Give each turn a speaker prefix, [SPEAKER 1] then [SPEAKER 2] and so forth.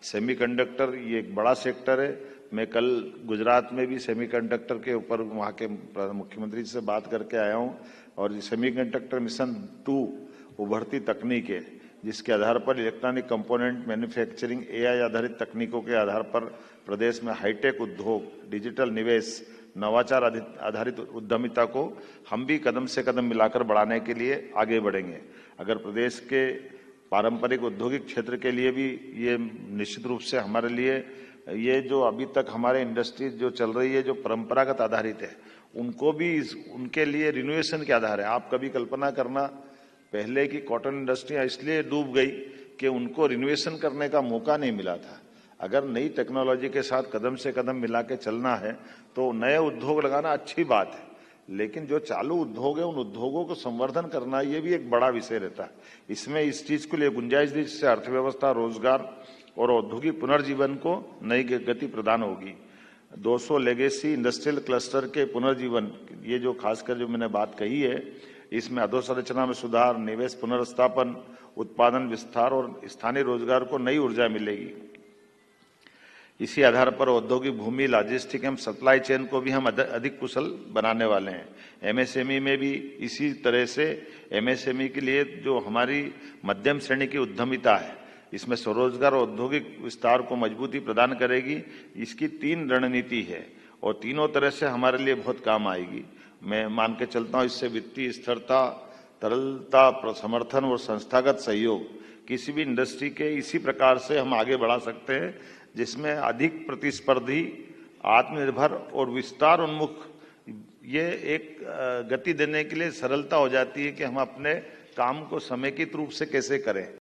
[SPEAKER 1] Semiconductor ये एक बड़ा सेक्टर है। मैं कल गुजरात में भी सेमीकंडक्टर के ऊपर वहाँ के मुख्यमंत्री से बात करके आया हूँ और सेमीकंडक्टर मिशन 2 उभरती तकनीक है जिसके आधार पर इलेक्ट्रॉनिक कंपोनेंट मैन्युफैक्चरिंग एआई आधारित तकनीकों के आधार पर प्रदेश में हाईटेक उद्योग, डिजिटल निवेश, नवाचार आधारित उद्यमिता को हम भी कदम से कदम मिलाकर बढ़ाने के लिए आगे बढ़ेंगे। अगर प्रदेश के पारंपरिक औद्योगिक क्षेत्र के लिए भी ये निश्चित रूप से हमारे लिए ये जो अभी तक हमारे इंडस्ट्रीज जो चल रही है जो परंपरागत आधारित है उनको भी उनके लिए रिनोवेशन के आधार है। आप कभी कल्पना करना, पहले की कॉटन इंडस्ट्रियां इसलिए डूब गई कि उनको रिनोवेशन करने का मौका नहीं मिला था। अगर नई टेक्नोलॉजी के साथ कदम से कदम मिला के चलना है तो नए उद्योग लगाना अच्छी बात है, लेकिन जो चालू उद्योग है उन उद्योगों को संवर्धन करना ये भी एक बड़ा विषय रहता है। इसमें इस चीज के लिए गुंजाइश दी जिससे अर्थव्यवस्था, रोजगार और औद्योगिक पुनर्जीवन को नई गति प्रदान होगी। 200 लेगेसी इंडस्ट्रियल क्लस्टर के पुनर्जीवन, ये जो खासकर जो मैंने बात कही है, इसमें अधोसंरचना में सुधार, निवेश पुनर्स्थापन, उत्पादन विस्तार और स्थानीय रोजगार को नई ऊर्जा मिलेगी। इसी आधार पर औद्योगिक भूमि, लॉजिस्टिक एवं सप्लाई चेन को भी हम अधिक कुशल बनाने वाले हैं। एमएसएमई में भी इसी तरह से एमएसएमई के लिए जो हमारी मध्यम श्रेणी की उद्यमिता है इसमें स्वरोजगार और औद्योगिक विस्तार को मजबूती प्रदान करेगी। इसकी 3 रणनीति है और तीनों तरह से हमारे लिए बहुत काम आएगी। मैं मान के चलता हूँ इससे वित्तीय स्थिरता, तरलता, समर्थन और संस्थागत सहयोग किसी भी इंडस्ट्री के इसी प्रकार से हम आगे बढ़ा सकते हैं जिसमें अधिक प्रतिस्पर्धी, आत्मनिर्भर और विस्तार उन्मुख ये एक गति देने के लिए सरलता हो जाती है कि हम अपने काम को समेकित रूप से कैसे करें।